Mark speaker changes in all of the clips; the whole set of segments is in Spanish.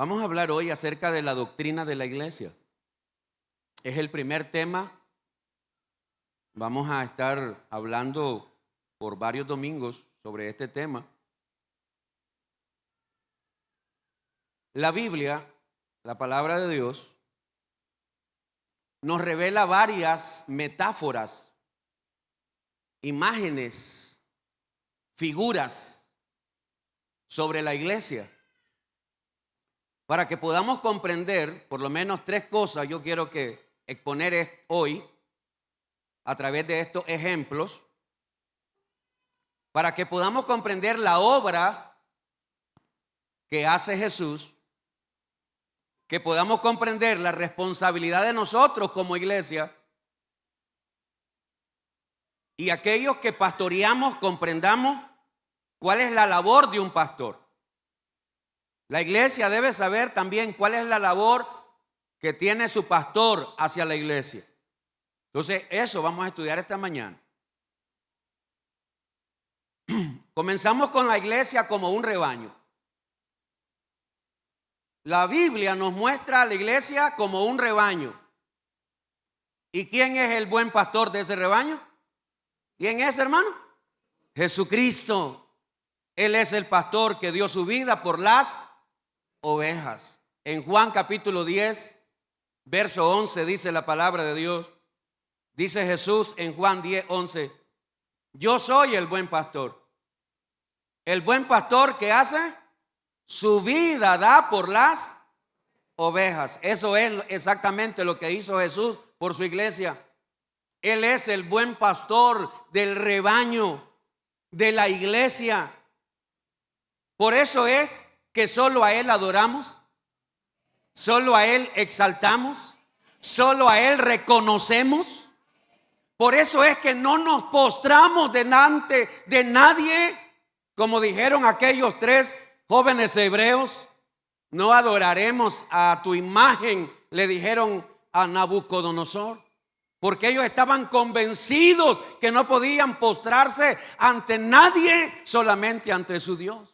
Speaker 1: Vamos a hablar hoy acerca de la doctrina de la iglesia. Es el primer tema. Vamos a estar hablando por varios domingos sobre este tema. La Biblia, la palabra de Dios, nos revela varias metáforas, imágenes, figuras sobre la iglesia. Para que podamos comprender por lo menos tres cosas, yo quiero exponer hoy a través de estos ejemplos, para que podamos comprender la obra que hace Jesús, que podamos comprender la responsabilidad de nosotros como iglesia y aquellos que pastoreamos comprendamos cuál es la labor de un pastor. La iglesia debe saber también cuál es la labor que tiene su pastor hacia la iglesia. Entonces, eso vamos a estudiar esta mañana. Comenzamos con la iglesia como un rebaño. La Biblia nos muestra a la iglesia como un rebaño. ¿Y quién es el buen pastor de ese rebaño? ¿Quién es, hermano? Jesucristo. Él es el pastor que dio su vida por las ovejas. En Juan capítulo 10, verso 11 dice la palabra de Dios. Dice Jesús en Juan 10, 11: yo soy el buen pastor. El buen pastor que hace su vida da por las ovejas. Eso es exactamente lo que hizo Jesús por su iglesia. Él es el buen pastor del rebaño de la iglesia. Por eso es que solo a Él adoramos, solo a Él exaltamos, solo a Él reconocemos. Por eso es que no nos postramos delante de nadie, como dijeron aquellos tres jóvenes hebreos. No adoraremos a tu imagen, le dijeron a Nabucodonosor, porque ellos estaban convencidos que no podían postrarse ante nadie, solamente ante su Dios.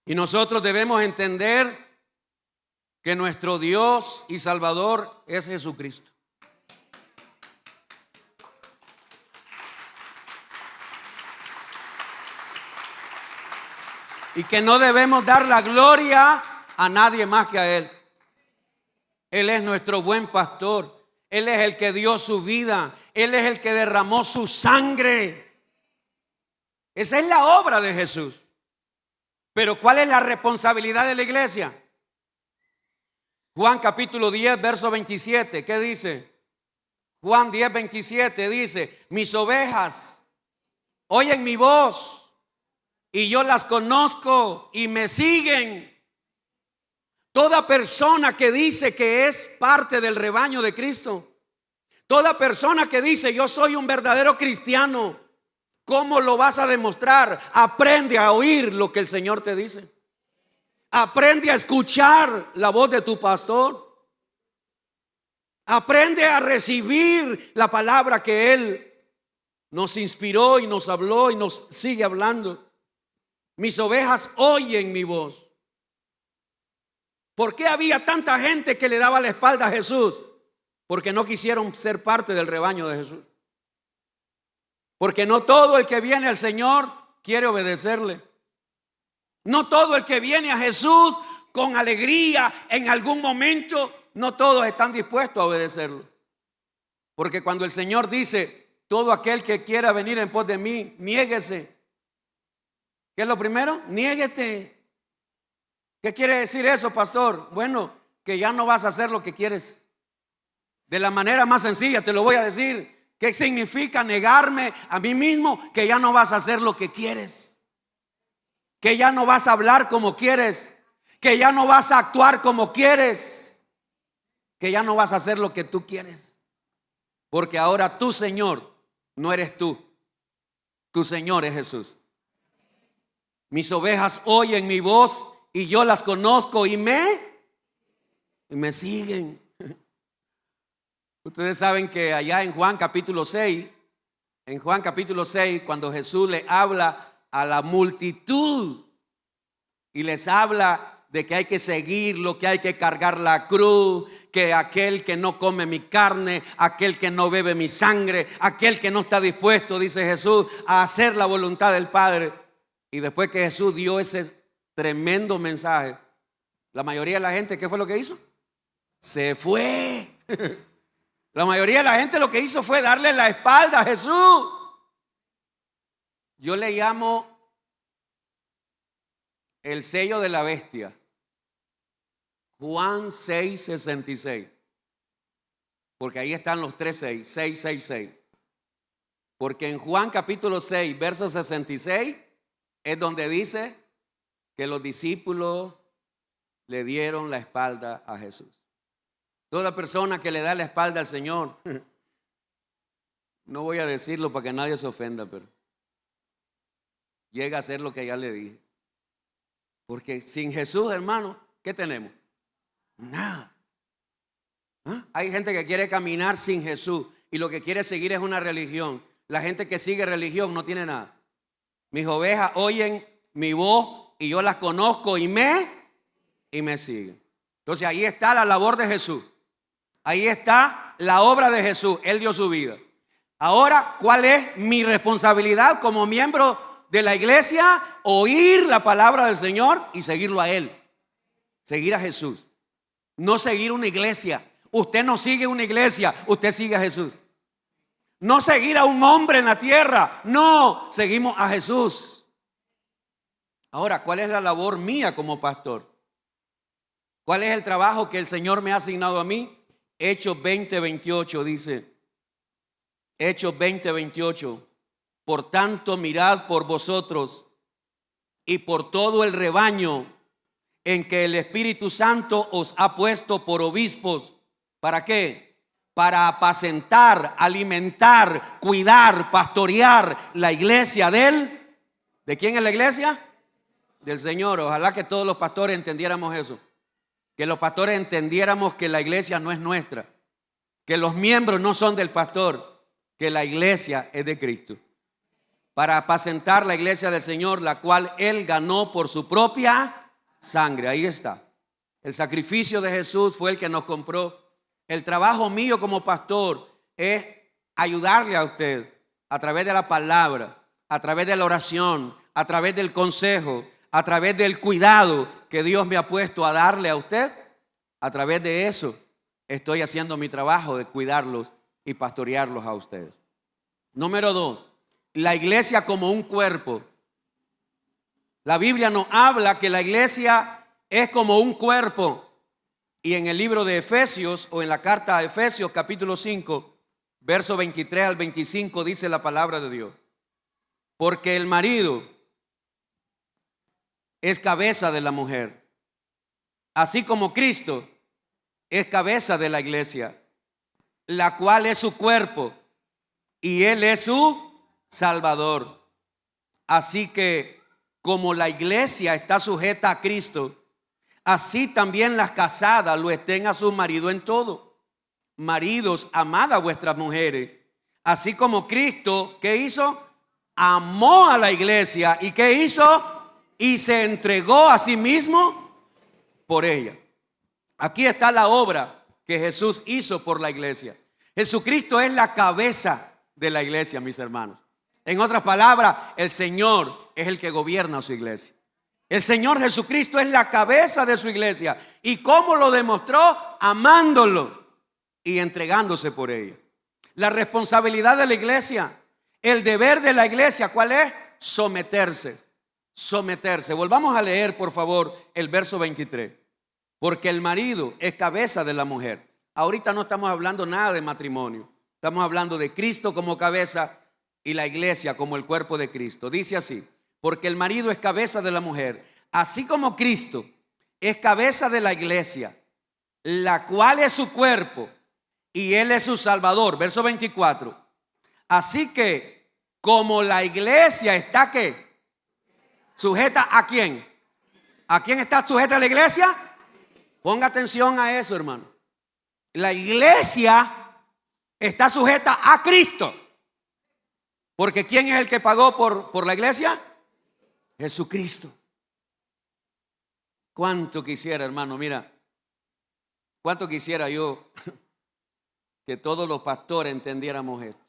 Speaker 1: Y nosotros debemos entender que nuestro Dios y Salvador es Jesucristo. Y que no debemos dar la gloria a nadie más que a Él. Él es nuestro buen pastor. Él es el que dio su vida. Él es el que derramó su sangre. Esa es la obra de Jesús. Pero ¿cuál es la responsabilidad de la iglesia? Juan capítulo 10, verso 27. ¿Qué dice? Juan 10, 27 dice: mis ovejas oyen mi voz, y yo las conozco y me siguen. Toda persona que dice que es parte del rebaño de Cristo, toda persona que dice yo soy un verdadero cristiano, ¿cómo lo vas a demostrar? Aprende a oír lo que el Señor te dice. Aprende a escuchar la voz de tu pastor. Aprende a recibir la palabra que Él nos inspiró y nos habló y nos sigue hablando. Mis ovejas oyen mi voz. ¿Por qué había tanta gente que le daba la espalda a Jesús? Porque no quisieron ser parte del rebaño de Jesús. Porque no todo el que viene al Señor quiere obedecerle. No todo el que viene a Jesús con alegría en algún momento, no todos están dispuestos a obedecerlo. Porque cuando el Señor dice: todo aquel que quiera venir en pos de mí, niéguese. ¿Qué es lo primero? Niéguete. ¿Qué quiere decir eso, pastor? Bueno, que ya no vas a hacer lo que quieres. De la manera más sencilla te lo voy a decir. ¿Qué significa negarme a mí mismo? Que ya no vas a hacer lo que quieres. Que ya no vas a hablar como quieres. Que ya no vas a actuar como quieres. Que ya no vas a hacer lo que tú quieres. Porque ahora tu Señor no eres tú. Tu Señor es Jesús. Mis ovejas oyen mi voz y yo las conozco y me siguen. Ustedes saben que allá en Juan capítulo 6, cuando Jesús le habla a la multitud y les habla de que hay que seguirlo, que hay que cargar la cruz, que aquel que no come mi carne, aquel que no bebe mi sangre, aquel que no está dispuesto, dice Jesús, a hacer la voluntad del Padre. Y después que Jesús dio ese tremendo mensaje, la mayoría de la gente, ¿qué fue lo que hizo? Se fue. La mayoría de la gente lo que hizo fue darle la espalda a Jesús. Yo le llamo el sello de la bestia. Juan 6:66. Porque ahí están los 3:6, 6:6:6. Porque en Juan capítulo 6, verso 66, es donde dice que los discípulos le dieron la espalda a Jesús. Toda persona que le da la espalda al Señor, no voy a decirlo para que nadie se ofenda, pero llega a hacer lo que ya le dije. Porque sin Jesús, hermano, ¿qué tenemos? Nada. Hay gente que quiere caminar sin Jesús y lo que quiere seguir es una religión. La gente que sigue religión no tiene nada. Mis ovejas oyen mi voz y yo las conozco y me siguen. Entonces ahí está la labor de Jesús. Ahí está la obra de Jesús. Él dio su vida. Ahora, ¿cuál es mi responsabilidad como miembro de la iglesia? Oír la palabra del Señor y seguirlo a Él. Seguir a Jesús. No seguir una iglesia. Usted no sigue una iglesia, usted sigue a Jesús. No seguir a un hombre en la tierra, no, seguimos a Jesús. Ahora, ¿cuál es la labor mía como pastor? ¿Cuál es el trabajo que el Señor me ha asignado a mí? Hechos 20:28 dice, Hechos 20:28, por tanto mirad por vosotros y por todo el rebaño en que el Espíritu Santo os ha puesto por obispos. ¿Para qué? Para apacentar, alimentar, cuidar, pastorear la iglesia ¿de quién es la iglesia? Del Señor. Ojalá que todos los pastores entendiéramos eso. Que los pastores entendiéramos que la iglesia no es nuestra. Que los miembros no son del pastor. Que la iglesia es de Cristo. Para apacentar la iglesia del Señor, la cual Él ganó por su propia sangre. Ahí está. El sacrificio de Jesús fue el que nos compró. El trabajo mío como pastor es ayudarle a usted a través de la palabra, a través de la oración, a través del consejo, a través del cuidado que Dios me ha puesto a darle a usted. A través de eso estoy haciendo mi trabajo de cuidarlos y pastorearlos a ustedes. Número 2, la iglesia como un cuerpo. La Biblia nos habla que la iglesia es como un cuerpo. Y en el libro de Efesios, o en la carta a Efesios capítulo 5, verso 23 al 25, dice la palabra de Dios. Porque el marido es cabeza de la mujer, así como Cristo es cabeza de la iglesia, la cual es su cuerpo, y Él es su Salvador. Así que como la iglesia está sujeta a Cristo, así también las casadas lo estén a su marido en todo. Maridos, amad a vuestras mujeres, así como Cristo, ¿qué hizo? Amó a la iglesia. ¿Y qué hizo? Y se entregó a sí mismo por ella. Aquí está la obra que Jesús hizo por la iglesia. Jesucristo es la cabeza de la iglesia, mis hermanos. En otras palabras, el Señor es el que gobierna su iglesia. El Señor Jesucristo es la cabeza de su iglesia. ¿Y cómo lo demostró? Amándolo y entregándose por ella. La responsabilidad de la iglesia, el deber de la iglesia, ¿cuál es? Someterse. Someterse. Volvamos a leer, por favor, el verso 23. Porque el marido es cabeza de la mujer. Ahorita no estamos hablando nada de matrimonio. Estamos hablando de Cristo como cabeza y la iglesia como el cuerpo de Cristo. Dice así. Porque el marido es cabeza de la mujer, así como Cristo es cabeza de la iglesia, la cual es su cuerpo y Él es su Salvador. Verso 24. Así que como la iglesia está ¿qué? ¿Sujeta a quién? ¿A quién está sujeta la iglesia? Ponga atención a eso, hermano. La iglesia está sujeta a Cristo. Porque ¿quién es el que pagó por la iglesia? Jesucristo. Cuánto quisiera, hermano, mira, cuánto quisiera yo que todos los pastores entendiéramos esto.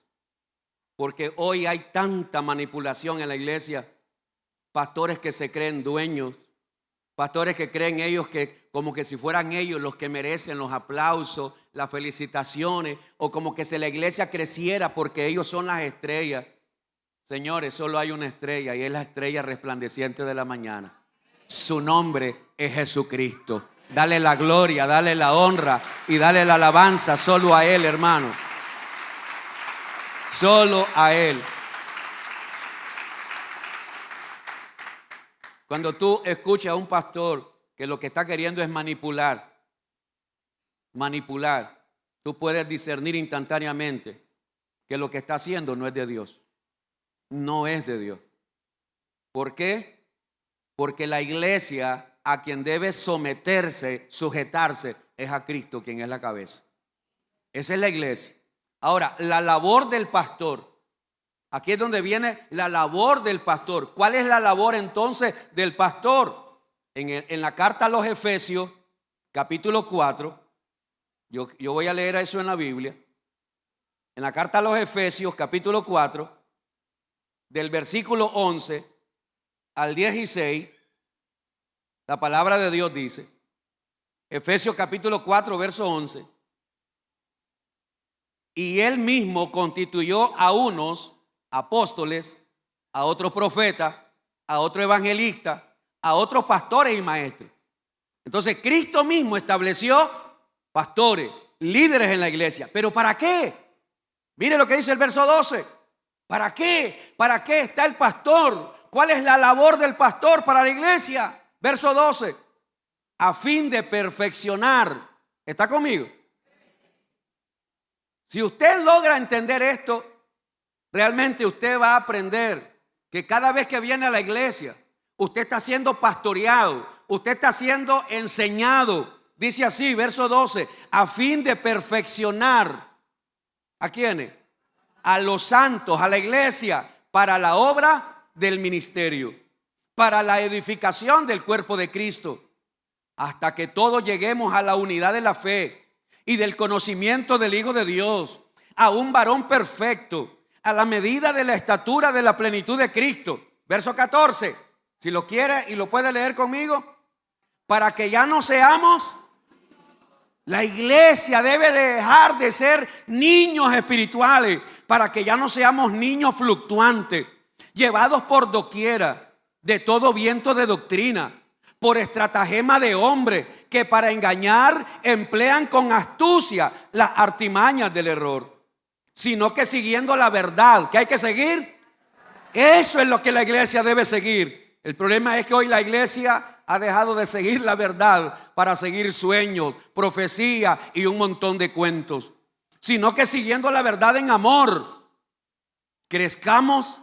Speaker 1: Porque hoy hay tanta manipulación en la iglesia. Pastores que se creen dueños, pastores que creen ellos que como que si fueran ellos los que merecen los aplausos, las felicitaciones, o como que si la iglesia creciera porque ellos son las estrellas. Señores, solo hay una estrella y es la estrella resplandeciente de la mañana. Su nombre es Jesucristo. Dale la gloria, dale la honra y dale la alabanza solo a Él, hermano. Solo a Él. Cuando tú escuchas a un pastor que lo que está queriendo es manipular, tú puedes discernir instantáneamente que lo que está haciendo no es de Dios. No es de Dios. ¿Por qué? Porque la iglesia a quien debe someterse, sujetarse, es a Cristo, quien es la cabeza. Esa es la iglesia. Ahora, la labor del pastor. Aquí es donde viene la labor del pastor. ¿Cuál es la labor entonces del pastor? En la carta a los Efesios, capítulo 4, yo voy a leer eso en la Biblia. En la carta a los Efesios, capítulo 4, del versículo 11 al 16, la palabra de Dios dice, Efesios capítulo 4, verso 11, y Él mismo constituyó a unos apóstoles, a otros profetas, a otros evangelistas, a otros pastores y maestros. Entonces Cristo mismo estableció pastores, líderes en la iglesia. ¿Pero para qué? Mire lo que dice el verso 12. ¿Para qué? ¿Para qué está el pastor? ¿Cuál es la labor del pastor para la iglesia? Verso 12. A fin de perfeccionar. ¿Está conmigo? Si usted logra entender esto, realmente usted va a aprender que cada vez que viene a la iglesia, usted está siendo pastoreado, usted está siendo enseñado. Dice así, verso 12, a fin de perfeccionar. ¿A quiénes? A los santos, a la iglesia, para la obra del ministerio, para la edificación del cuerpo de Cristo, hasta que todos lleguemos a la unidad de la fe y del conocimiento del Hijo de Dios, a un varón perfecto, a la medida de la estatura de la plenitud de Cristo. Verso 14, si lo quiere y lo puede leer conmigo, para que ya no seamos, la iglesia debe dejar de ser niños espirituales, para que ya no seamos niños fluctuantes, llevados por doquiera de todo viento de doctrina, por estratagema de hombres que para engañar emplean con astucia las artimañas del error, sino que siguiendo la verdad. ¿Qué hay que seguir? Eso es lo que la iglesia debe seguir. El problema es que hoy la iglesia ha dejado de seguir la verdad para seguir sueños, profecía y un montón de cuentos, sino que siguiendo la verdad en amor, crezcamos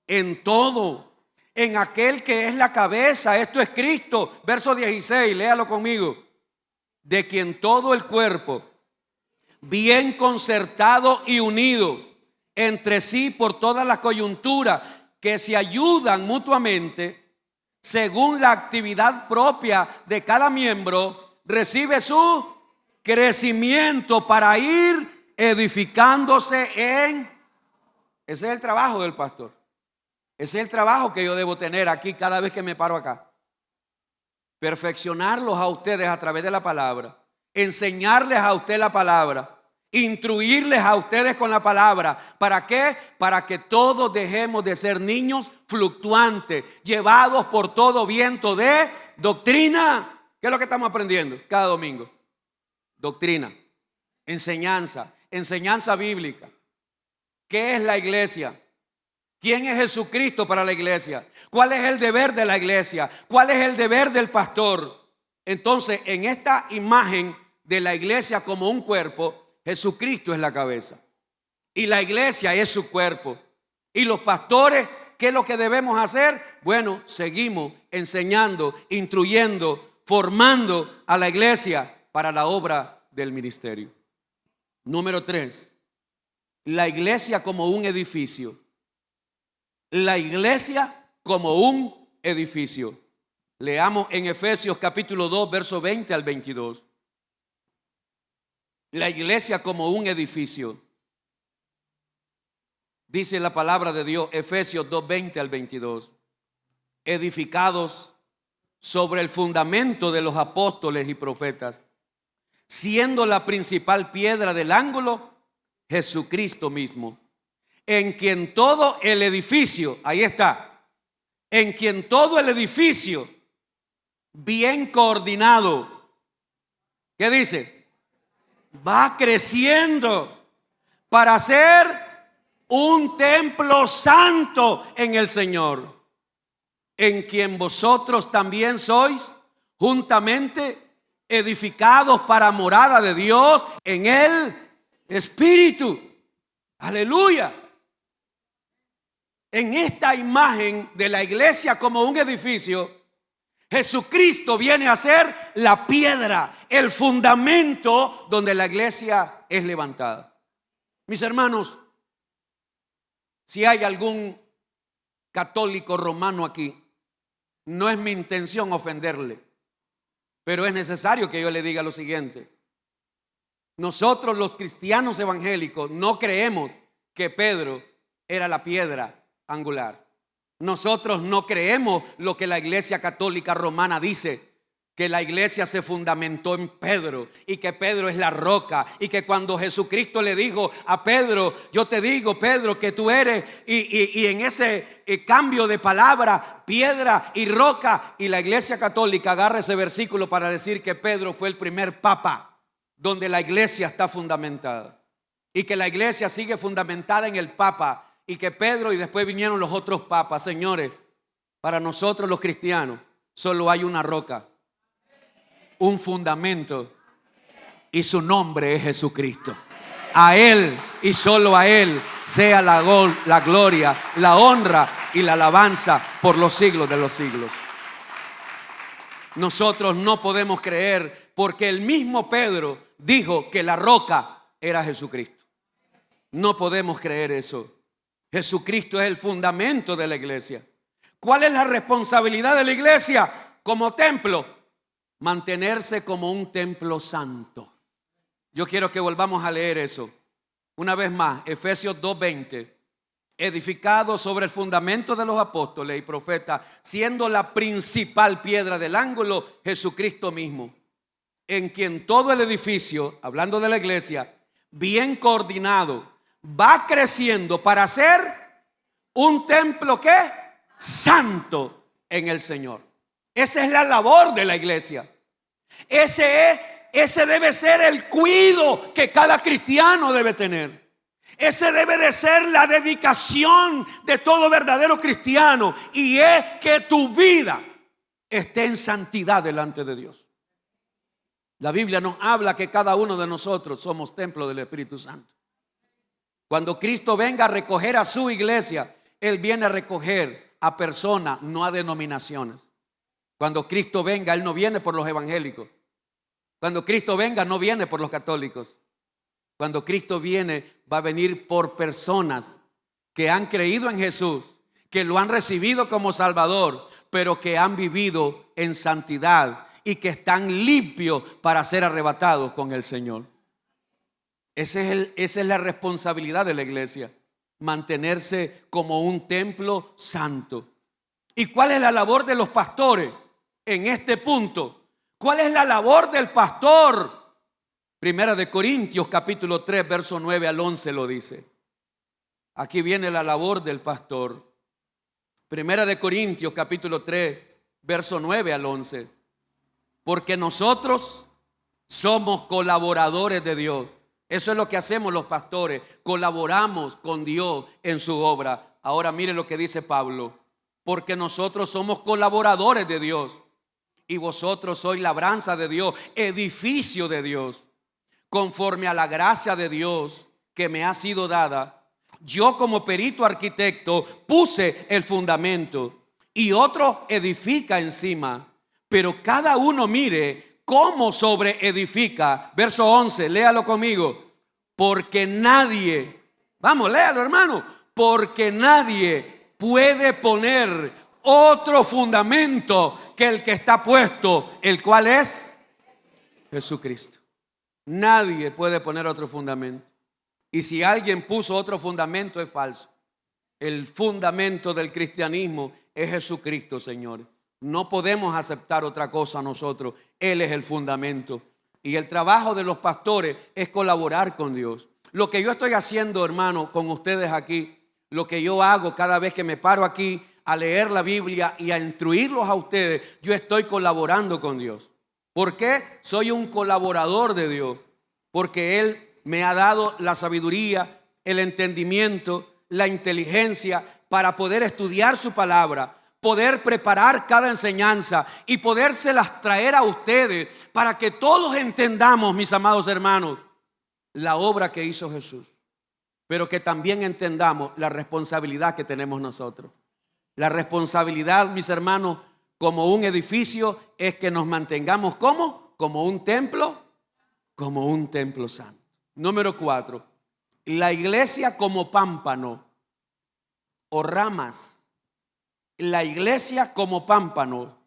Speaker 1: en todo, en aquel que es la cabeza, esto es Cristo. Verso 16, léalo conmigo. De quien todo el cuerpo, bien concertado y unido entre sí por todas las coyunturas que se ayudan mutuamente, según la actividad propia de cada miembro, recibe su crecimiento para ir edificándose en... Ese es el trabajo del pastor. Ese es el trabajo que yo debo tener aquí cada vez que me paro acá. Perfeccionarlos a ustedes a través de la palabra, enseñarles a usted la palabra, instruirles a ustedes con la palabra. ¿Para qué? Para que todos dejemos de ser niños fluctuantes, llevados por todo viento de doctrina. ¿Qué es lo que estamos aprendiendo cada domingo? Doctrina, enseñanza, enseñanza bíblica. ¿Qué es la iglesia? ¿Quién es Jesucristo para la iglesia? ¿Cuál es el deber de la iglesia? ¿Cuál es el deber del pastor? Entonces, en esta imagen de la iglesia como un cuerpo, Jesucristo es la cabeza y la iglesia es su cuerpo. Y los pastores, ¿qué es lo que debemos hacer? Bueno, seguimos enseñando, instruyendo, formando a la iglesia para la obra del ministerio. Número 3, la iglesia como un edificio. La iglesia como un edificio. Leamos en Efesios capítulo 2, verso 20 al 22. La iglesia como un edificio. Dice la palabra de Dios, Efesios 2, 20 al 22. Edificados sobre el fundamento de los apóstoles y profetas, siendo la principal piedra del ángulo Jesucristo mismo, en quien todo el edificio, ahí está, en quien todo el edificio bien coordinado, ¿qué dice? Va creciendo para ser un templo santo en el Señor, en quien vosotros también sois juntamente edificados para morada de Dios en el Espíritu. Aleluya. En esta imagen de la iglesia como un edificio, Jesucristo viene a ser la piedra, el fundamento donde la iglesia es levantada. Mis hermanos, si hay algún católico romano aquí, no es mi intención ofenderle, pero es necesario que yo le diga lo siguiente. Nosotros los cristianos evangélicos no creemos que Pedro era la piedra angular. Nosotros no creemos lo que la Iglesia Católica Romana dice, que la iglesia se fundamentó en Pedro y que Pedro es la roca, y que cuando Jesucristo le dijo a Pedro, yo te digo, Pedro, que tú eres, y en ese cambio de palabra, piedra y roca, y la iglesia católica agarra ese versículo para decir que Pedro fue el primer papa donde la iglesia está fundamentada, y que la iglesia sigue fundamentada en el papa, y que Pedro y después vinieron los otros papas. Señores, para nosotros los cristianos solo hay una roca, un fundamento, y su nombre es Jesucristo. A Él y solo a Él sea la gloria, la honra y la alabanza por los siglos de los siglos. Nosotros no podemos creer, porque el mismo Pedro dijo que la roca era Jesucristo. No podemos creer eso. Jesucristo es el fundamento de la iglesia. ¿Cuál es la responsabilidad de la iglesia como templo? Mantenerse como un templo santo. Yo quiero que volvamos a leer eso una vez más. Efesios 2:20. Edificado sobre el fundamento de los apóstoles y profetas, siendo la principal piedra del ángulo Jesucristo mismo, en quien todo el edificio, hablando de la iglesia, bien coordinado, va creciendo para ser un templo ¿qué? Santo en el Señor. Esa es la labor de la iglesia. Ese debe ser el cuidado que cada cristiano debe tener. Ese debe de ser la dedicación de todo verdadero cristiano, y es que tu vida esté en santidad delante de Dios. La Biblia nos habla que cada uno de nosotros somos templo del Espíritu Santo. Cuando Cristo venga a recoger a su iglesia, Él viene a recoger a personas, no a denominaciones. Cuando Cristo venga, Él no viene por los evangélicos. Cuando Cristo venga, no viene por los católicos. Cuando Cristo viene, va a venir por personas que han creído en Jesús, que lo han recibido como Salvador, pero que han vivido en santidad y que están limpios para ser arrebatados con el Señor. Esa es la responsabilidad de la iglesia, mantenerse como un templo santo. ¿Y cuál es la labor de los pastores en este punto? ¿Cuál es la labor del pastor? Primera de Corintios capítulo 3 verso 9 al 11 lo dice. Aquí viene la labor del pastor. Primera de Corintios capítulo 3 verso 9 al 11. Porque nosotros somos colaboradores de Dios. Eso es lo que hacemos los pastores. Colaboramos con Dios en su obra. Ahora mire lo que dice Pablo. Porque nosotros somos colaboradores de Dios, y vosotros sois labranza de Dios, edificio de Dios. Conforme a la gracia de Dios que me ha sido dada, yo como perito arquitecto puse el fundamento, y otro edifica encima. Pero cada uno mire cómo sobreedifica. Verso 11, léalo conmigo. Porque nadie, vamos, léalo hermano. Porque nadie puede poner otro fundamento que el que está puesto, el cual es Jesucristo. Nadie puede poner otro fundamento. Y si alguien puso otro fundamento, es falso. El fundamento del cristianismo es Jesucristo, señores. No podemos aceptar otra cosa nosotros. Él es el fundamento. Y el trabajo de los pastores es colaborar con Dios. Lo que yo estoy haciendo, hermano, con ustedes aquí, lo que yo hago cada vez que me paro aquí a leer la Biblia y a instruirlos a ustedes, yo estoy colaborando con Dios. ¿Por qué? Soy un colaborador de Dios. Porque Él me ha dado la sabiduría, el entendimiento, la inteligencia para poder estudiar su palabra, poder preparar cada enseñanza y podérselas traer a ustedes para que todos entendamos, mis amados hermanos, la obra que hizo Jesús, pero que también entendamos la responsabilidad que tenemos nosotros. La responsabilidad, mis hermanos, como un edificio es que nos mantengamos como un templo santo. Número 4, la iglesia como pámpano o ramas. La iglesia como pámpano.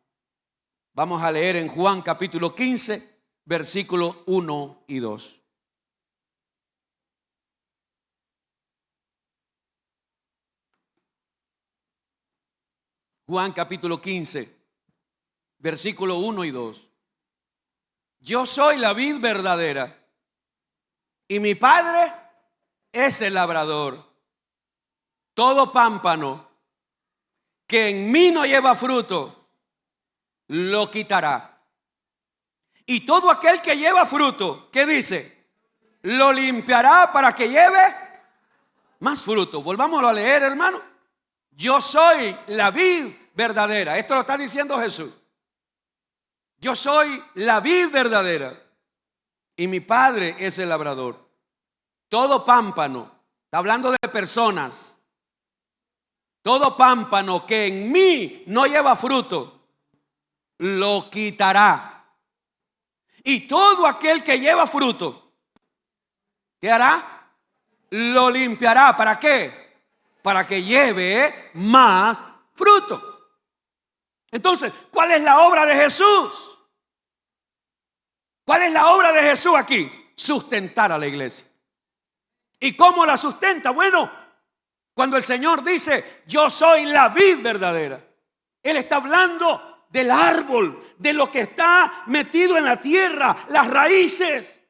Speaker 1: Vamos a leer en Juan capítulo 15, versículos 1 y 2. Juan capítulo 15, versículo 1 y 2. Yo soy la vid verdadera y mi Padre es el labrador. Todo pámpano que en mí no lleva fruto, lo quitará. Y todo aquel que lleva fruto, ¿qué dice? Lo limpiará para que lleve más fruto. Volvámoslo a leer, hermano. Yo soy la vid verdadera. Esto lo está diciendo Jesús. Yo soy la vid verdadera y mi Padre es el labrador. Todo pámpano, está hablando de personas. Todo pámpano que en mí no lleva fruto, lo quitará. Y todo aquel que lleva fruto, ¿qué hará? Lo limpiará. ¿Para qué? Para que lleve más fruto. Entonces, ¿cuál es la obra de Jesús? ¿Cuál es la obra de Jesús aquí? Sustentar a la iglesia. ¿Y cómo la sustenta? Bueno, cuando el Señor dice, yo soy la vid verdadera, Él está hablando del árbol, de lo que está metido en la tierra, las raíces.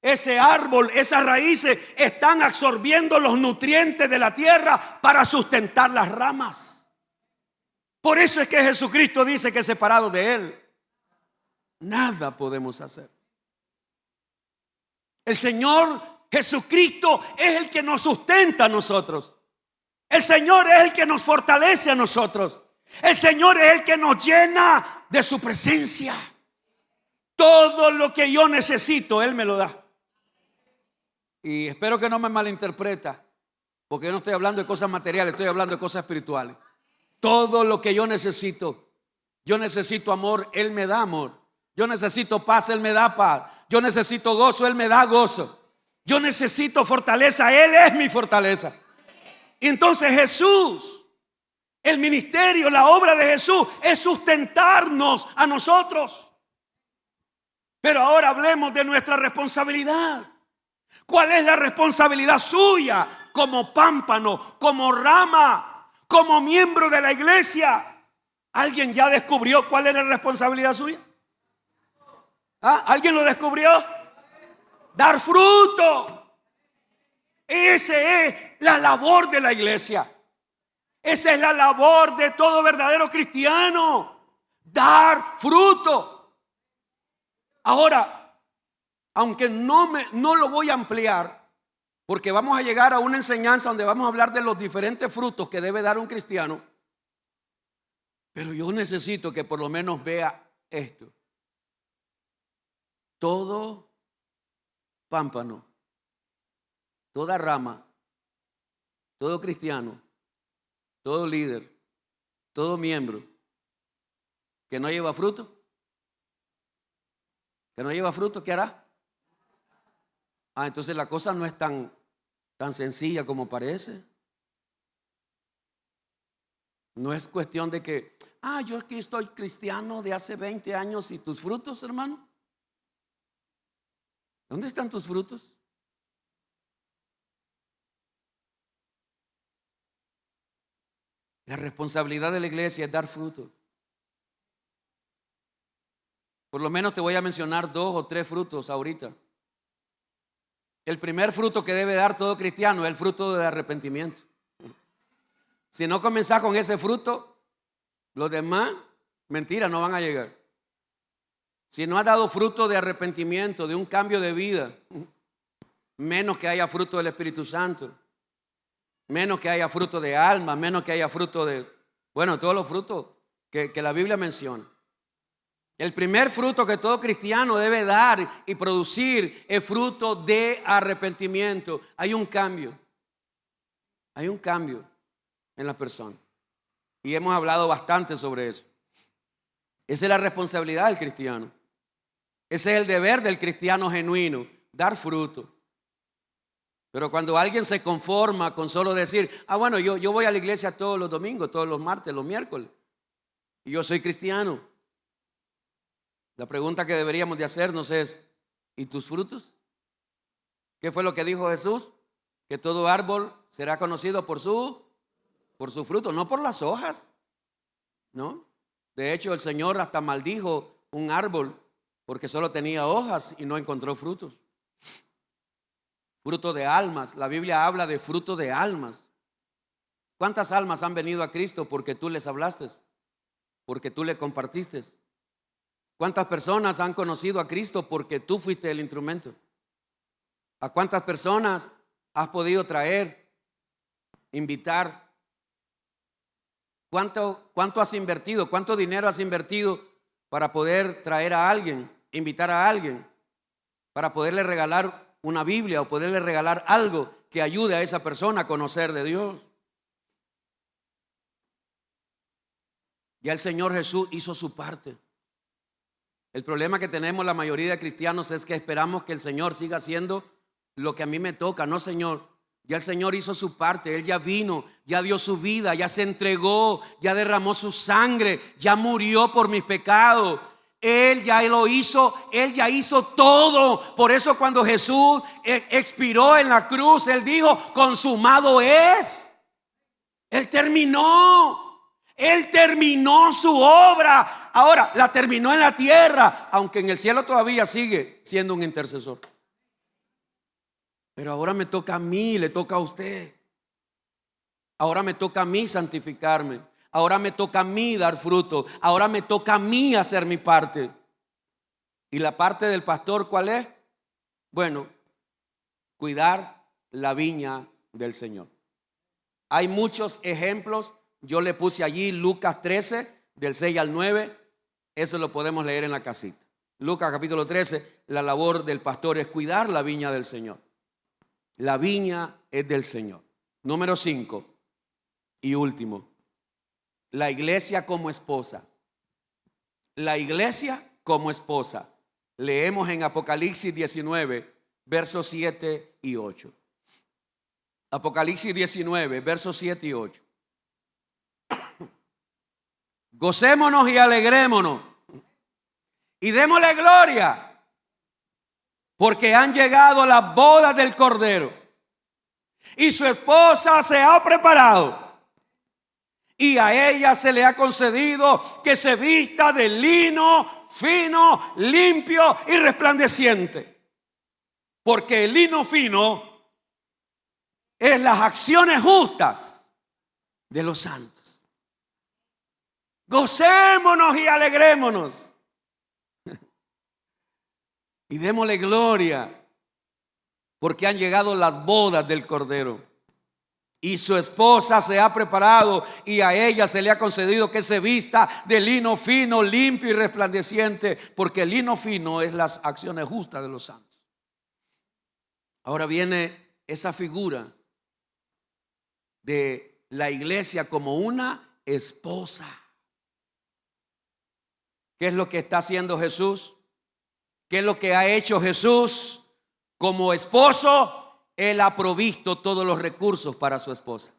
Speaker 1: Ese árbol, esas raíces están absorbiendo los nutrientes de la tierra para sustentar las ramas. Por eso es que Jesucristo dice que separado de Él, nada podemos hacer. El Señor Jesucristo es el que nos sustenta a nosotros. El Señor es el que nos fortalece a nosotros. El Señor es el que nos llena de su presencia. Todo lo que yo necesito, Él me lo da. Y espero que no me malinterpreta, porque yo no estoy hablando de cosas materiales, estoy hablando de cosas espirituales. Todo lo que yo necesito amor, Él me da amor. Yo necesito paz, Él me da paz. Yo necesito gozo, Él me da gozo. Yo necesito fortaleza, Él es mi fortaleza. Y entonces Jesús, el ministerio, la obra de Jesús es sustentarnos a nosotros. Pero ahora hablemos de nuestra responsabilidad. ¿Cuál es la responsabilidad suya como pámpano, como rama, como miembro de la iglesia? ¿Alguien ya descubrió cuál es la responsabilidad suya? ¿Alguien lo descubrió? Dar fruto. Esa es la labor de la iglesia. Esa es la labor de todo verdadero cristiano. Dar fruto. Ahora, aunque no lo voy a ampliar, porque vamos a llegar a una enseñanza donde vamos a hablar de los diferentes frutos que debe dar un cristiano, pero yo necesito que por lo menos vea esto. Todo pámpano, toda rama, todo cristiano, todo líder, todo miembro que no lleva fruto, ¿qué hará? Entonces la cosa no es tan sencilla como parece. No es cuestión de que, Yo aquí estoy cristiano de hace 20 años. ¿Y tus frutos, hermano? ¿Dónde están tus frutos? La responsabilidad de la iglesia es dar fruto. Por lo menos te voy a mencionar 2 o 3 frutos ahorita. El primer fruto que debe dar todo cristiano es el fruto de arrepentimiento. Si no comenzás con ese fruto, los demás, mentira, no van a llegar. Si no has dado fruto de arrepentimiento, de un cambio de vida, menos que haya fruto del Espíritu Santo, menos que haya fruto de alma, menos que haya fruto de, todos los frutos que la Biblia menciona. El primer fruto que todo cristiano debe dar y producir es fruto de arrepentimiento. Hay un cambio en la persona. Y hemos hablado bastante sobre eso. Esa es la responsabilidad del cristiano. Ese es el deber del cristiano genuino, dar fruto. Pero cuando alguien se conforma con solo decir, yo voy a la iglesia todos los domingos, todos los martes, los miércoles, y yo soy cristiano. La pregunta que deberíamos de hacernos es, ¿y tus frutos? ¿Qué fue lo que dijo Jesús? Que todo árbol será conocido por su fruto, no por las hojas, ¿no? De hecho, el Señor hasta maldijo un árbol porque solo tenía hojas y no encontró frutos. Fruto de almas. La Biblia habla de fruto de almas. ¿Cuántas almas han venido a Cristo porque tú les hablaste? Porque tú le compartiste. ¿Cuántas personas han conocido a Cristo porque tú fuiste el instrumento? ¿A cuántas personas has podido traer, invitar? ¿Cuánto has invertido? ¿Cuánto dinero has invertido para poder traer a alguien, invitar a alguien, para poderle regalar una Biblia o poderle regalar algo que ayude a esa persona a conocer de Dios? Ya el Señor Jesús hizo su parte. El problema que tenemos la mayoría de cristianos es que esperamos que el Señor siga haciendo lo que a mí me toca. No, Señor. Ya el Señor hizo su parte. Él ya vino, ya dio su vida, ya se entregó, ya derramó su sangre, ya murió por mis pecados. Él ya lo hizo, Él ya hizo todo. Por eso cuando Jesús expiró en la cruz, Él dijo, consumado es. Él terminó su obra. Ahora la terminó en la tierra, aunque en el cielo todavía sigue siendo un intercesor. Pero ahora me toca a mí, le toca a usted. Ahora me toca a mí santificarme. Ahora me toca a mí dar fruto. Ahora me toca a mí hacer mi parte. ¿Y la parte del pastor cuál es? Bueno, cuidar la viña del Señor. Hay muchos ejemplos. Yo le puse allí Lucas 13, del 6 al 9. Eso lo podemos leer en la casita. Lucas capítulo 13, la labor del pastor es cuidar la viña del Señor. La viña es del Señor. Número 5 y último, la iglesia como esposa. La iglesia como esposa. Leemos en Apocalipsis 19, versos 7 y 8. Apocalipsis 19, versos 7 y 8. Gocémonos y alegrémonos y démosle gloria, porque han llegado las bodas del Cordero y su esposa se ha preparado, y a ella se le ha concedido que se vista de lino fino, limpio y resplandeciente, porque el lino fino es las acciones justas de los santos. Gocémonos y alegrémonos y démosle gloria, porque han llegado las bodas del Cordero y su esposa se ha preparado, y a ella se le ha concedido que se vista de lino fino, limpio y resplandeciente, porque el lino fino es las acciones justas de los santos. Ahora viene esa figura de la iglesia como una esposa. ¿Qué es lo que está haciendo Jesús? ¿Qué es lo que ha hecho Jesús? Como esposo, Él ha provisto todos los recursos para su esposa.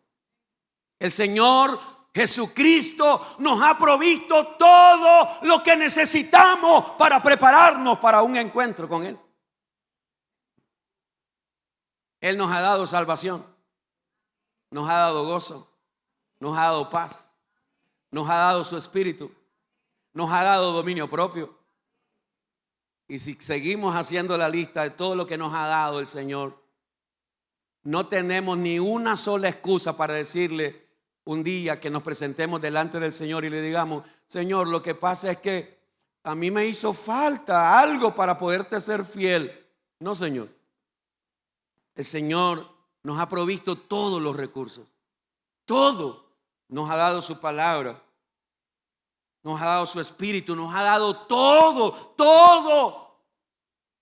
Speaker 1: El Señor Jesucristo nos ha provisto todo lo que necesitamos para prepararnos para un encuentro con Él. Él nos ha dado salvación, nos ha dado gozo, nos ha dado paz, nos ha dado su espíritu, nos ha dado dominio propio. Y si seguimos haciendo la lista de todo lo que nos ha dado el Señor, no tenemos ni una sola excusa para decirle un día que nos presentemos delante del Señor y le digamos: Señor, lo que pasa es que a mí me hizo falta algo para poderte ser fiel. No, Señor. El Señor nos ha provisto todos los recursos. Todo. Nos ha dado su palabra. Nos ha dado su espíritu. Nos ha dado todo. Todo.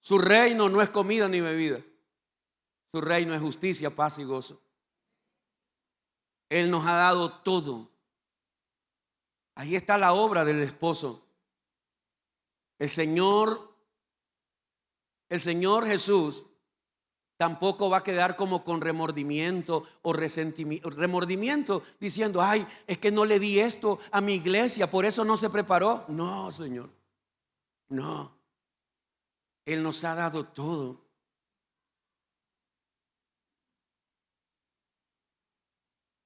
Speaker 1: Su reino no es comida ni bebida. Su reino es justicia, paz y gozo. Él nos ha dado todo. Ahí está la obra del esposo. El Señor Jesús tampoco va a quedar como con remordimiento o resentimiento. Remordimiento diciendo: ay, es que no le di esto a mi iglesia, por eso no se preparó. No, Señor. No. Él nos ha dado todo.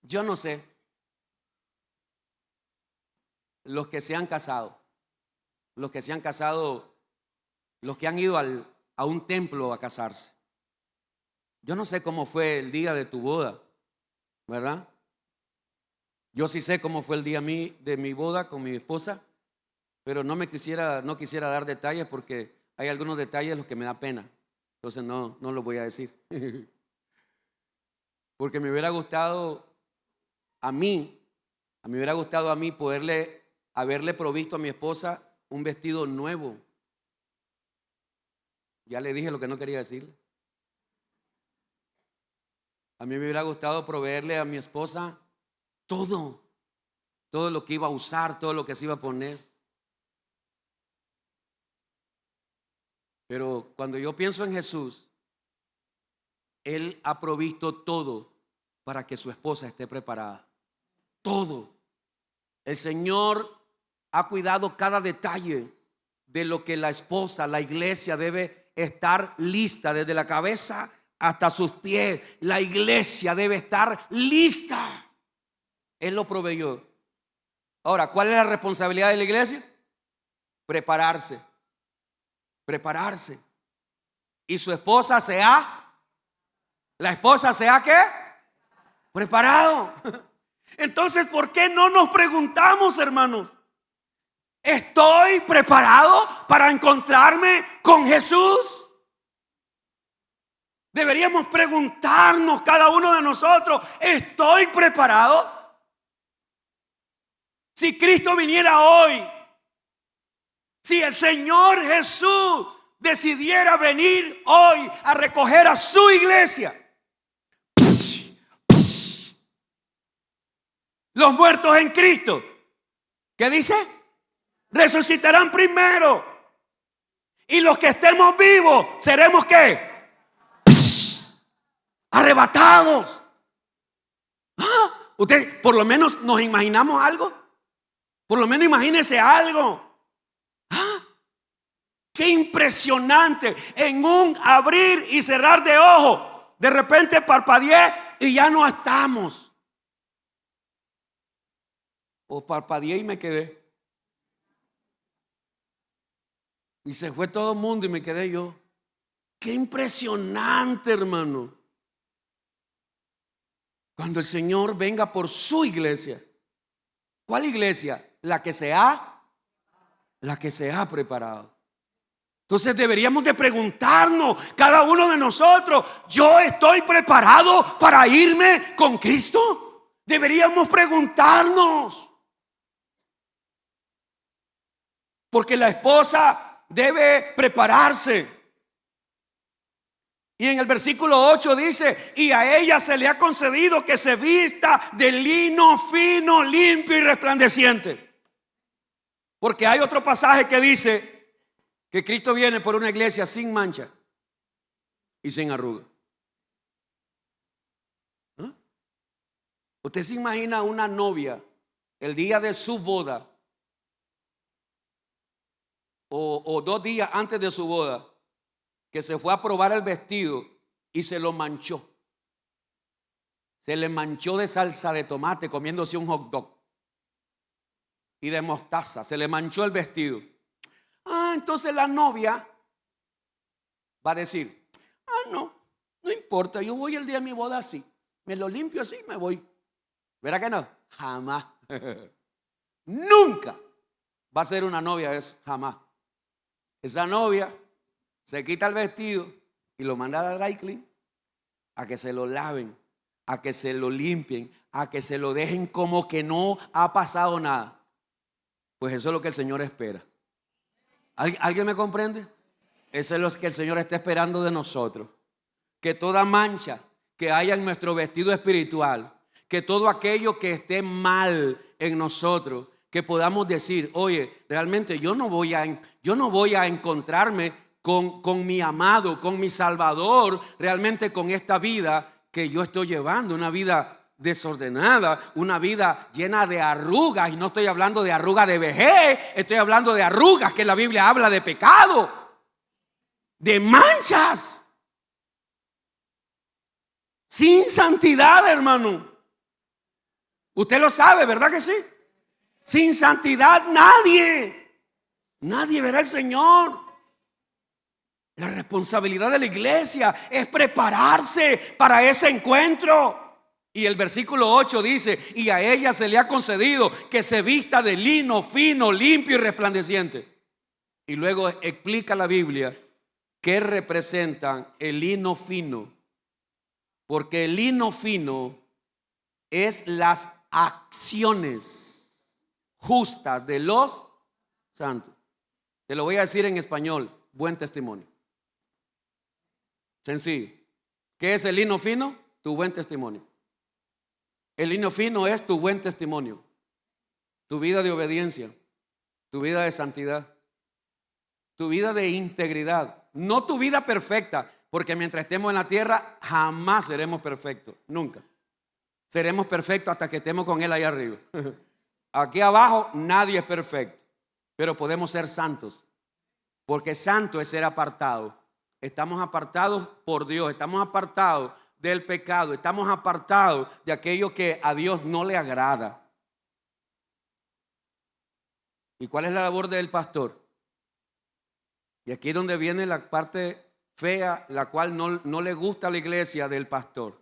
Speaker 1: Yo no sé, los que se han casado, los que han ido a un templo a casarse. Yo no sé cómo fue el día de tu boda, ¿verdad? Yo sí sé cómo fue el día de mi boda con mi esposa, pero no quisiera dar detalles porque hay algunos detalles los que me da pena. Entonces no los voy a decir. Porque me hubiera gustado a mí haberle provisto a mi esposa un vestido nuevo. Ya le dije lo que no quería decirle. A mí me hubiera gustado proveerle a mi esposa todo lo que iba a usar, todo lo que se iba a poner. Pero cuando yo pienso en Jesús, Él ha provisto todo para que su esposa esté preparada. Todo. El Señor ha cuidado cada detalle de lo que la esposa, la iglesia debe estar lista, desde la cabeza hasta sus pies. La iglesia debe estar lista. Él lo proveyó. Ahora, ¿cuál es la responsabilidad de la iglesia? Prepararse. Prepararse. Y su esposa la esposa se ha ¿qué? Preparado. Entonces, ¿por qué no nos preguntamos, hermanos? ¿Estoy preparado para encontrarme con Jesús? Deberíamos preguntarnos cada uno de nosotros: ¿estoy preparado? Si Cristo viniera hoy, si el Señor Jesús decidiera venir hoy a recoger a su iglesia, los muertos en Cristo, ¿qué dice? Resucitarán primero. Y los que estemos vivos, ¿seremos qué? Arrebatados. Usted, por lo menos nos imaginamos algo. Por lo menos imagínese algo. Qué impresionante. En un abrir y cerrar de ojos, de repente parpadeé y ya no estamos. O parpadeé y me quedé. Y se fue todo el mundo y me quedé yo. Qué impresionante, hermano. Cuando el Señor venga por su iglesia. ¿Cuál iglesia? La que se ha preparado. Entonces deberíamos de preguntarnos, cada uno de nosotros: ¿yo estoy preparado para irme con Cristo? Deberíamos preguntarnos. Porque la esposa debe prepararse. Y en el versículo 8 dice: y a ella se le ha concedido que se vista de lino fino, limpio y resplandeciente. Porque hay otro pasaje que dice que Cristo viene por una iglesia sin mancha y sin arruga. ¿Usted se imagina una novia el día de su boda, o 2 días antes de su boda, que se fue a probar el vestido y se lo manchó. Se le manchó de salsa de tomate comiéndose un hot dog y de mostaza. Se le manchó el vestido. Entonces la novia va a decir: no importa, yo voy el día de mi boda así. Me lo limpio así y me voy. ¿Verá que no? Jamás. Nunca va a ser una novia eso, jamás. Esa novia se quita el vestido y lo manda a dry clean, a que se lo laven, a que se lo limpien, a que se lo dejen como que no ha pasado nada. Pues eso es lo que el Señor espera. ¿Alguien me comprende? Eso es lo que el Señor está esperando de nosotros. Que toda mancha que haya en nuestro vestido espiritual, que todo aquello que esté mal en nosotros, que podamos decir: oye, realmente yo no voy a encontrarme con mi amado, con mi Salvador, realmente con esta vida que yo estoy llevando, una vida desordenada, una vida llena de arrugas. Y no estoy hablando de arrugas de vejez, estoy hablando de arrugas que la Biblia habla de pecado, de manchas, sin santidad, hermano. Usted lo sabe, ¿verdad que sí? Sin santidad nadie verá al Señor. La responsabilidad de la iglesia es prepararse para ese encuentro. Y el versículo 8 dice: y a ella se le ha concedido que se vista de lino fino, limpio y resplandeciente. Y luego explica la Biblia qué representan el lino fino. Porque el lino fino es las acciones justas de los santos. Te lo voy a decir en español: buen testimonio. Sencillo. ¿Qué es el lino fino? Tu buen testimonio. El lino fino es tu buen testimonio, tu vida de obediencia, tu vida de santidad, tu vida de integridad. No tu vida perfecta, porque mientras estemos en la tierra jamás seremos perfectos, nunca. Seremos perfectos hasta que estemos con Él allá arriba. Aquí abajo nadie es perfecto, pero podemos ser santos, porque santo es ser apartado. Estamos apartados por Dios, estamos apartados del pecado, estamos apartados de aquello que a Dios no le agrada. ¿Y cuál es la labor del pastor? Y aquí es donde viene la parte fea, la cual no le gusta a la iglesia del pastor.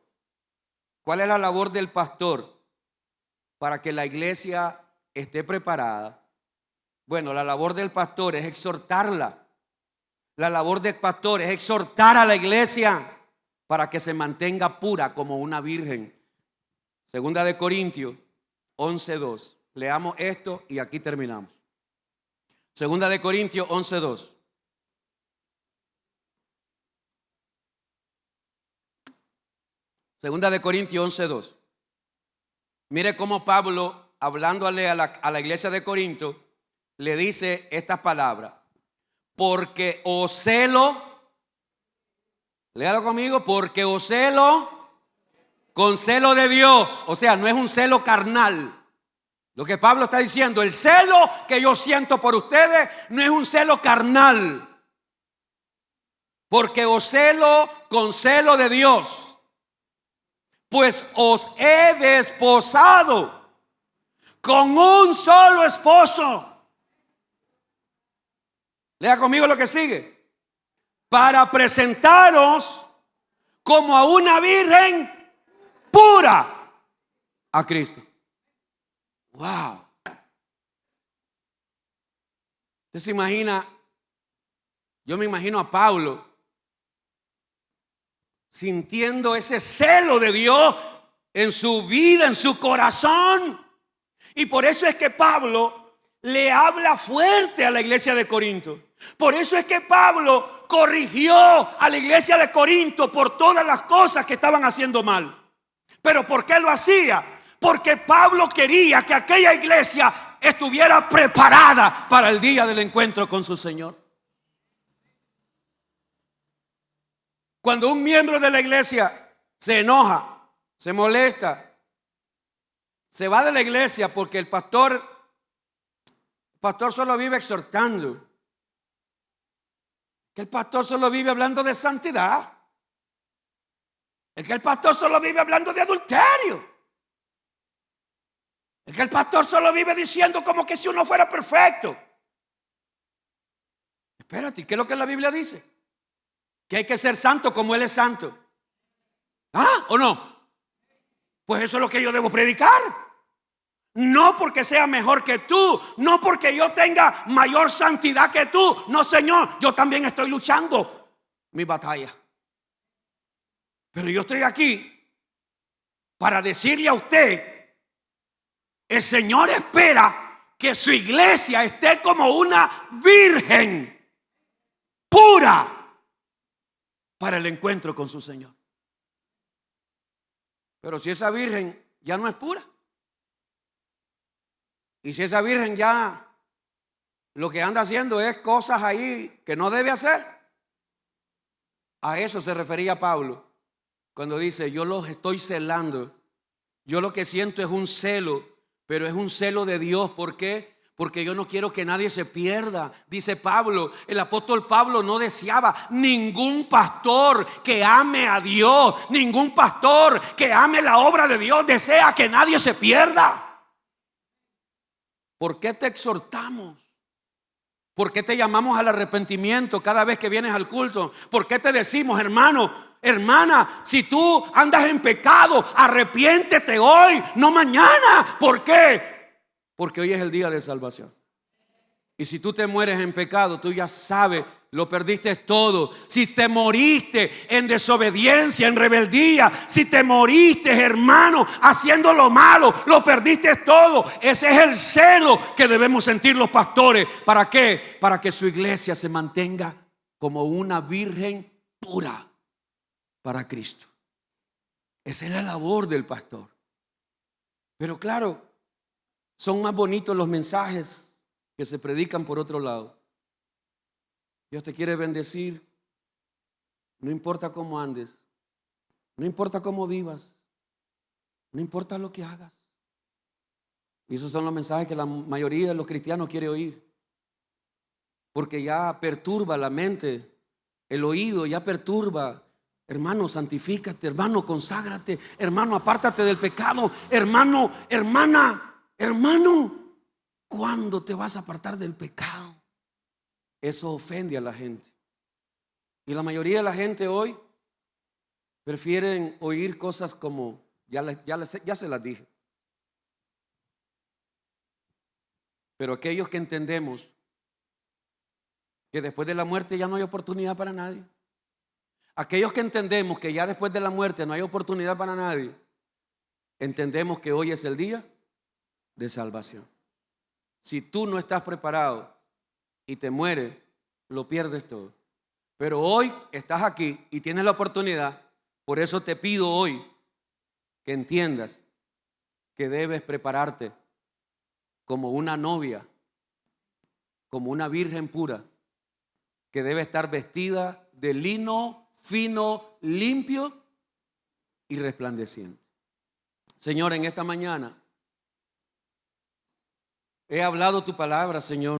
Speaker 1: ¿Cuál es la labor del pastor para que la iglesia esté preparada? Bueno, la labor del pastor es exhortarla. La labor del pastor es exhortar a la iglesia para que se mantenga pura como una virgen. Segunda de Corintios 11:2. Leamos esto y aquí terminamos. Segunda de Corintios 11:2. Segunda de Corintios 11:2. Mire cómo Pablo, hablándole a la iglesia de Corinto, le dice estas palabras: porque os celo, léalo conmigo, porque os celo con celo de Dios. O sea, no es un celo carnal. Lo que Pablo está diciendo, el celo que yo siento por ustedes no es un celo carnal, porque os celo con celo de Dios, pues os he desposado con un solo esposo. Lea conmigo lo que sigue: para presentaros como a una virgen pura a Cristo. Wow. ¿Usted se imagina? Yo me imagino a Pablo sintiendo ese celo de Dios en su vida, en su corazón. Y por eso es que Pablo le habla fuerte a la iglesia de Corinto. Por eso es que Pablo corrigió a la iglesia de Corinto por todas las cosas que estaban haciendo mal. ¿Pero por qué lo hacía? Porque Pablo quería que aquella iglesia estuviera preparada para el día del encuentro con su Señor. Cuando un miembro de la iglesia se enoja, se molesta, se va de la iglesia porque el pastor solo vive exhortando. Que el pastor solo vive hablando de santidad. Es que el pastor solo vive hablando de adulterio. Es que el pastor solo vive diciendo como que si uno fuera perfecto. Espérate, ¿qué es lo que la Biblia dice? Que hay que ser santo como Él es santo. ¿Ah o no? Pues eso es lo que yo debo predicar. No porque sea mejor que tú, no porque yo tenga mayor santidad que tú. No, Señor, yo también estoy luchando mi batalla. Pero yo estoy aquí para decirle a usted, el Señor espera que su iglesia esté como una virgen pura para el encuentro con su Señor. Pero si esa virgen ya no es pura, y si esa virgen ya lo que anda haciendo es cosas ahí que no debe hacer, a eso se refería Pablo cuando dice: yo los estoy celando. Yo lo que siento es un celo, pero es un celo de Dios. ¿Por qué? Porque yo no quiero que nadie se pierda. Dice Pablo, el apóstol Pablo no deseaba ningún pastor que ame a Dios, ningún pastor que ame la obra de Dios desea que nadie se pierda. ¿Por qué te exhortamos? ¿Por qué te llamamos al arrepentimiento cada vez que vienes al culto? ¿Por qué te decimos, hermano, hermana, si tú andas en pecado, arrepiéntete hoy, no mañana? ¿Por qué? Porque hoy es el día de salvación. Y si tú te mueres en pecado, tú ya sabes, lo perdiste todo. Si te moriste en desobediencia, en rebeldía, si te moriste, hermano, haciendo lo malo, lo perdiste todo. Ese es el celo que debemos sentir los pastores. ¿Para qué? Para que su iglesia se mantenga como una virgen pura para Cristo. Esa es la labor del pastor. Pero claro, son más bonitos los mensajes que se predican por otro lado. Dios te quiere bendecir. No importa cómo andes, no importa cómo vivas, no importa lo que hagas. Y esos son los mensajes que la mayoría de los cristianos quiere oír, porque ya perturba la mente, el oído ya perturba. Hermano, santifícate, hermano, conságrate, hermano, apártate del pecado, hermano, hermana, hermano. ¿Cuándo te vas a apartar del pecado? Eso ofende a la gente. Y la mayoría de la gente hoy prefieren oír cosas como, ya se las dije. Pero aquellos que entendemos que después de la muerte ya no hay oportunidad para nadie, aquellos que entendemos que ya después de la muerte no hay oportunidad para nadie, entendemos que hoy es el día de salvación. Si tú no estás preparado y te mueres, lo pierdes todo. Pero hoy estás aquí y tienes la oportunidad. Por eso te pido hoy que entiendas que debes prepararte como una novia, como una virgen pura, que debe estar vestida de lino fino, limpio y resplandeciente. Señor, en esta mañana he hablado tu palabra, Señor.